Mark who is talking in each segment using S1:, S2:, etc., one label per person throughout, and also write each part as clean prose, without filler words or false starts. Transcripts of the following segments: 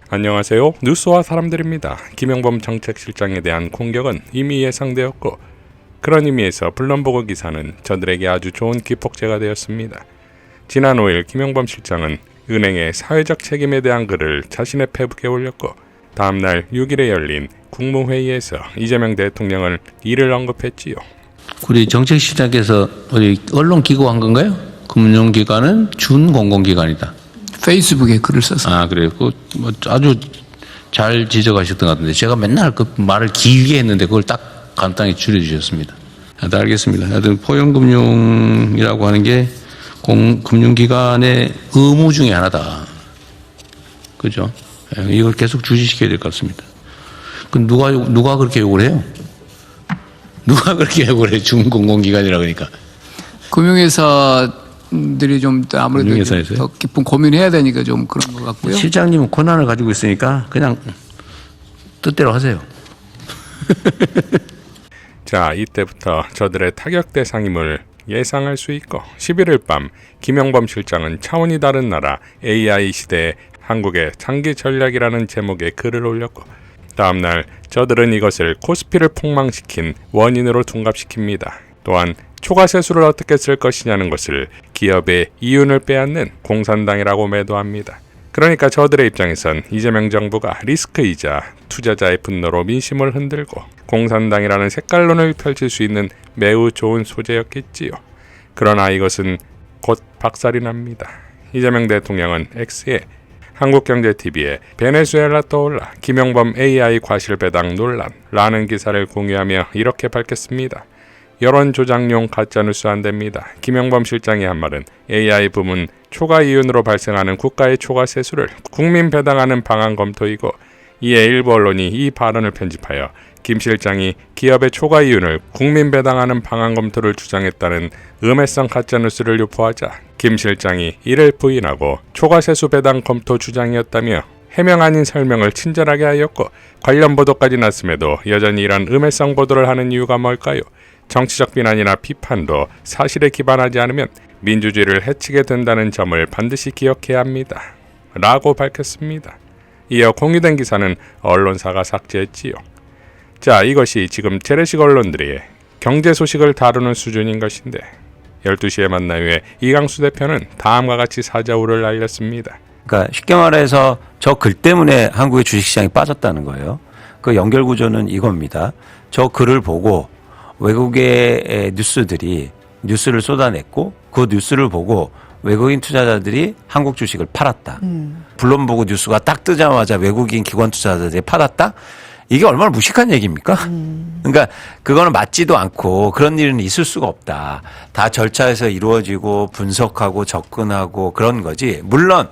S1: 안녕하세요. 뉴스와 사람들입니다. 김영범 정책실장에 대한 공격은 이미 예상되었고 그런 의미에서 블럼버그 기사는 저들에게 아주 좋은 기폭제가 되었습니다. 지난 5일 김영범 실장은 은행의 사회적 책임에 대한 글을 자신의 페북에 올렸고 다음날 6일에 열린 국무회의에서 이재명 대통령을 이를 언급했지요.
S2: 우리 정책실장께서 우리 언론기고 한 건가요? 금융기관은 준공공기관이다.
S3: 페이스북에 글을 써서.
S2: 그래요. 뭐 아주 잘 지적하셨던 것 같은데 제가 맨날 그 말을 길게 했는데 그걸 딱 간단히 줄여주셨습니다. 알겠습니다. 하여튼 포용금융이라고 하는 게 금융기관의 의무 중에 하나다. 그죠? 이걸 계속 주시시켜야 될 것 같습니다. 그 누가 그렇게 욕을 해요? 누가 그렇게 욕을 해? 준공공기관이라고 그러니까.
S3: 금융회사들이 좀 아무래도
S2: 금융회사에서요?
S3: 더 깊은 고민해야 되니까 좀 그런 것 같고요.
S2: 실장님은 권한을 가지고 있으니까 그냥 뜻대로 하세요.
S1: 자, 이때부터 저들의 타격 대상임을 예상할 수 있고 11일 밤 김영범 실장은 차원이 다른 나라 AI 시대의 한국의 장기 전략이라는 제목의 글을 올렸고 다음날 저들은 이것을 코스피를 폭망시킨 원인으로 둔갑시킵니다. 또한 초과세수를 어떻게 쓸 것이냐는 것을 기업의 이윤을 빼앗는 공산당이라고 매도합니다. 그러니까 저들의 입장에선 이재명 정부가 리스크이자 투자자의 분노로 민심을 흔들고 공산당이라는 색깔론을 펼칠 수 있는 매우 좋은 소재였겠지요. 그러나 이것은 곧 박살이 납니다. 이재명 대통령은 X에 한국경제TV에 베네수엘라 떠올라 김영범 AI 과실배당 논란라는 기사를 공유하며 이렇게 밝혔습니다. 여론 조작용 가짜뉴스 안 됩니다. 김영범 실장이 한 말은 AI 부문 초과 이윤으로 발생하는 국가의 초과 세수를 국민 배당하는 방안 검토이고 이에 일부 언론이 이 발언을 편집하여 김 실장이 기업의 초과 이윤을 국민 배당하는 방안 검토를 주장했다는 음해성 가짜뉴스를 유포하자 김 실장이 이를 부인하고 초과 세수 배당 검토 주장이었다며 해명 아닌 설명을 친절하게 하였고 관련 보도까지 났음에도 여전히 이런 음해성 보도를 하는 이유가 뭘까요? 정치적 비난이나 비판도 사실에 기반하지 않으면 민주주의를 해치게 된다는 점을 반드시 기억해야 합니다. 라고 밝혔습니다. 이어 공유된 기사는 언론사가 삭제했지요. 자, 이것이 지금 재래식 언론들이 경제 소식을 다루는 수준인 것인데 12시에 만나요의 이강수 대표는 다음과 같이 사자후를 알렸습니다.
S4: 그러니까 쉽게 말해서 저 글 때문에 한국의 주식시장이 빠졌다는 거예요. 그 연결 구조는 이겁니다. 저 글을 보고 외국의 뉴스들이 뉴스를 쏟아냈고 그 뉴스를 보고 외국인 투자자들이 한국 주식을 팔았다. 블룸버그 뉴스가 딱 뜨자마자 외국인 기관 투자자들이 팔았다? 이게 얼마나 무식한 얘기입니까? 그러니까 그거는 맞지도 않고 그런 일은 있을 수가 없다. 다 절차에서 이루어지고 분석하고 접근하고 그런 거지. 물론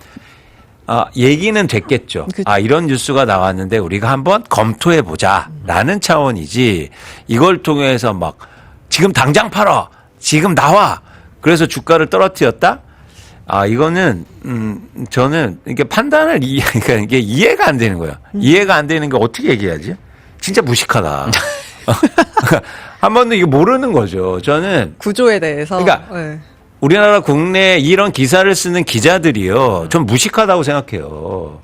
S4: 얘기는 됐겠죠. 이런 뉴스가 나왔는데 우리가 한번 검토해 보자라는 차원이지. 이걸 통해서 막 지금 당장 팔아, 지금 나와. 그래서 주가를 떨어뜨렸다. 이거는 저는 이게 판단을 그러니까 이게 이해가 안 되는 거예요. 이해가 안 되는 게 어떻게 얘기하지? 진짜 무식하다. 한 번도 이게 모르는 거죠. 저는
S5: 구조에 대해서.
S4: 그러니까
S5: 네.
S4: 우리나라 국내에 이런 기사를 쓰는 기자들이요. 좀 무식하다고 생각해요.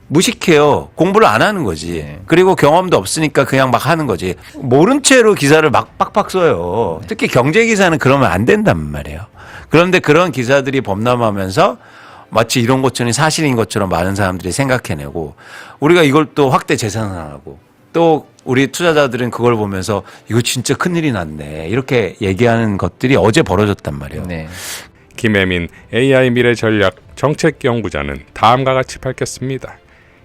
S4: 무식해요. 공부를 안 하는 거지. 그리고 경험도 없으니까 그냥 막 하는 거지. 모른 채로 기사를 막 빡빡 써요. 특히 경제 기사는 그러면 안 된단 말이에요. 그런데 그런 기사들이 범람하면서 마치 이런 것처럼 사실인 것처럼 많은 사람들이 생각해내고 우리가 이걸 또 확대 재산화하고 또 우리 투자자들은 그걸 보면서 이거 진짜 큰일이 났네. 이렇게 얘기하는 것들이 어제 벌어졌단 말이에요.
S3: 네.
S1: 김혜민 AI 미래 전략 정책연구자는 다음과 같이 밝혔습니다.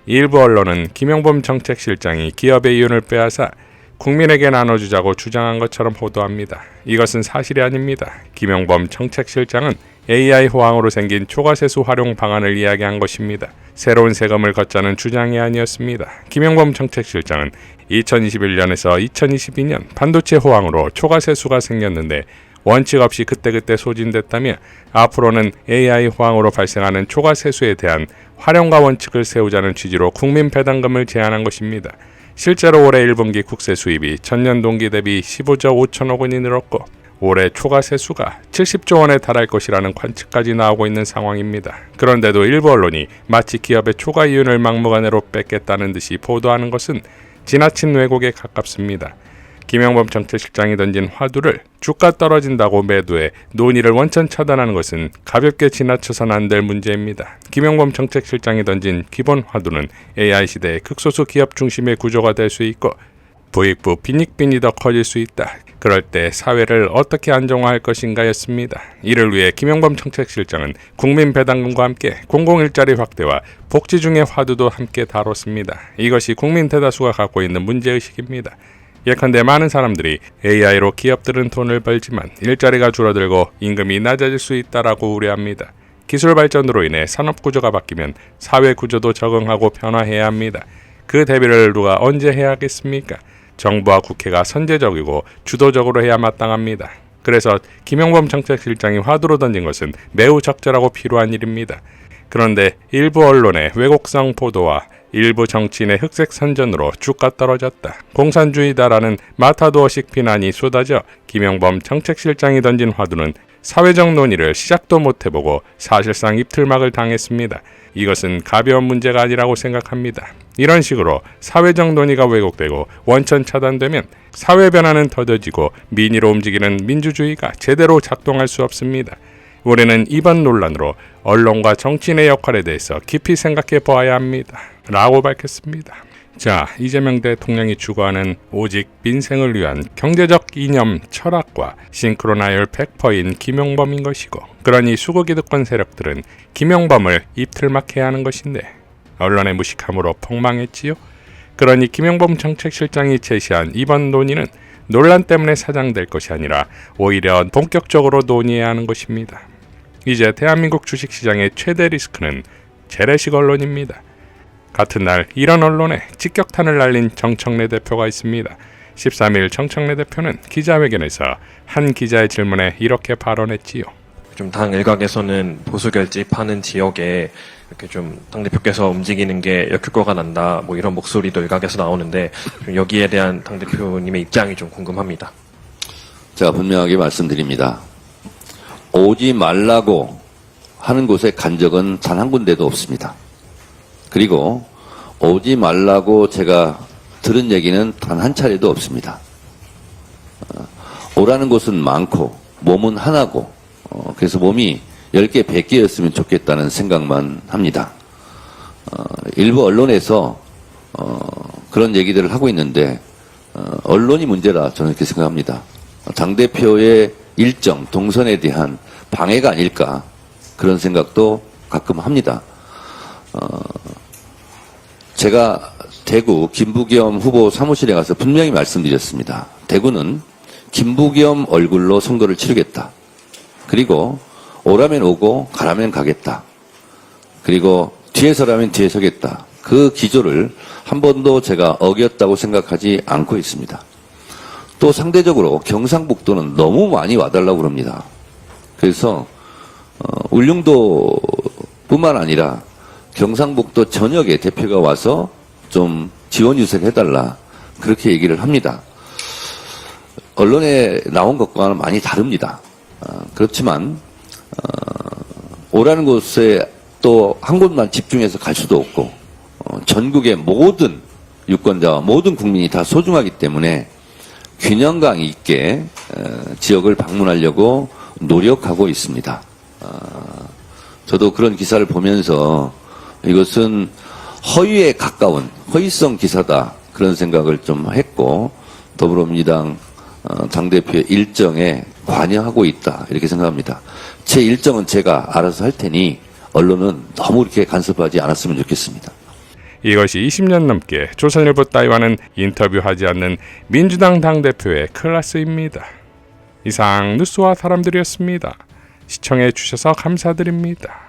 S1: 일부 언론은 김영범 정책실장이 기업의 이윤을 빼앗아 국민에게 나눠주자고 주장한 것처럼 보도합니다. 이것은 사실이 아닙니다. 김영범 정책실장은 AI 호황으로 생긴 초과세수 활용 방안을 이야기한 것입니다. 새로운 세금을 걷자는 주장이 아니었습니다. 김영범 정책실장은 2021년에서 2022년 반도체 호황으로 초과세수가 생겼는데 원칙 없이 그때그때 소진됐다며 앞으로는 AI 호황으로 발생하는 초과세수에 대한 활용과 원칙을 세우자는 취지로 국민 배당금을 제안한 것입니다. 실제로 올해 1분기 국세 수입이 전년 동기 대비 15조 5천억 원이 늘었고 올해 초과 세수가 70조 원에 달할 것이라는 관측까지 나오고 있는 상황입니다. 그런데도 일부 언론이 마치 기업의 초과 이윤을 막무가내로 뺏겠다는 듯이 보도하는 것은 지나친 왜곡에 가깝습니다. 김영범 정책실장이 던진 화두를 주가 떨어진다고 매도해 논의를 원천 차단하는 것은 가볍게 지나쳐선 안 될 문제입니다. 김영범 정책실장이 던진 기본 화두는 AI 시대의 극소수 기업 중심의 구조가 될 수 있고 부익부 빈익빈이 더 커질 수 있다. 그럴 때 사회를 어떻게 안정화할 것인가였습니다. 이를 위해 김영범 정책실장은 국민 배당금과 함께 공공일자리 확대와 복지 중의 화두도 함께 다뤘습니다. 이것이 국민 대다수가 갖고 있는 문제의식입니다. 예컨대 많은 사람들이 AI로 기업들은 돈을 벌지만 일자리가 줄어들고 임금이 낮아질 수 있다라고 우려합니다. 기술 발전으로 인해 산업 구조가 바뀌면 사회 구조도 적응하고 변화해야 합니다. 그 대비를 누가 언제 해야겠습니까? 정부와 국회가 선제적이고 주도적으로 해야 마땅합니다. 그래서 김영범 정책실장이 화두로 던진 것은 매우 적절하고 필요한 일입니다. 그런데 일부 언론의 왜곡성 보도와 일부 정치인의 흑색 선전으로 주가 떨어졌다, 공산주의다라는 마타도어식 비난이 쏟아져 김영범 정책실장이 던진 화두는 사회적 논의를 시작도 못 해보고 사실상 입틀막을 당했습니다. 이것은 가벼운 문제가 아니라고 생각합니다. 이런 식으로 사회적 논의가 왜곡되고 원천 차단되면 사회 변화는 더뎌지고 민의로 움직이는 민주주의가 제대로 작동할 수 없습니다. 우리는 이번 논란으로 언론과 정치인의 역할에 대해서 깊이 생각해 보아야 합니다. 라고 밝혔습니다. 자, 이재명 대통령이 추구하는 오직 민생을 위한 경제적 이념, 철학과 싱크로나율 100%인 김영범인 것이고, 그러니 수구기득권 세력들은 김영범을 입틀막해야 하는 것인데 언론의 무식함으로 폭망했지요. 그러니 김영범 정책실장이 제시한 이번 논의는 논란 때문에 사장될 것이 아니라 오히려 본격적으로 논의해야 하는 것입니다. 이제 대한민국 주식시장의 최대 리스크는 재래식 언론입니다. 같은 날 이런 언론에 직격탄을 날린 정청래 대표가 있습니다. 13일 정청래 대표는 기자회견에서 한 기자의 질문에 이렇게 발언했지요.
S5: 좀 당 일각에서는 보수 결집하는 지역에 이렇게 좀 당대표께서 움직이는 게 역효과가 난다, 뭐 이런 목소리도 일각에서 나오는데 좀 여기에 대한 당대표님의 입장이 좀 궁금합니다.
S6: 제가 분명하게 말씀드립니다. 오지 말라고 하는 곳에 간 적은 단 한 군데도 없습니다. 그리고 오지 말라고 제가 들은 얘기는 단 한 차례도 없습니다. 오라는 곳은 많고 몸은 하나고, 그래서 몸이 10개, 100개였으면 좋겠다는 생각만 합니다. 일부 언론에서 그런 얘기들을 하고 있는데 언론이 문제라 저는 그렇게 생각합니다. 당대표의 일정, 동선에 대한 방해가 아닐까, 그런 생각도 가끔 합니다. 제가 대구 김부겸 후보 사무실에 가서 분명히 말씀드렸습니다. 대구는 김부겸 얼굴로 선거를 치르겠다. 그리고 오라면 오고 가라면 가겠다. 그리고 뒤에 서라면 뒤에 서겠다. 그 기조를 한 번도 제가 어겼다고 생각하지 않고 있습니다. 또 상대적으로 경상북도는 너무 많이 와달라고 그럽니다. 그래서 울릉도뿐만 아니라 경상북도 전역에 대표가 와서 좀 지원 유세를 해달라, 그렇게 얘기를 합니다. 언론에 나온 것과는 많이 다릅니다. 그렇지만 오라는 곳에 또 한 곳만 집중해서 갈 수도 없고, 전국의 모든 유권자와 모든 국민이 다 소중하기 때문에 균형감 있게 지역을 방문하려고 노력하고 있습니다. 저도 그런 기사를 보면서 이것은 허위에 가까운 허위성 기사다, 그런 생각을 좀 했고, 더불어민주당 당대표의 일정에 관여하고 있다, 이렇게 생각합니다. 제 일정은 제가 알아서 할 테니 언론은 너무 이렇게 간섭하지 않았으면 좋겠습니다.
S1: 이것이 20년 넘게 조선일보 따위와는 인터뷰하지 않는 민주당 당대표의 클래스입니다. 이상 뉴스와 사람들이었습니다. 시청해 주셔서 감사드립니다.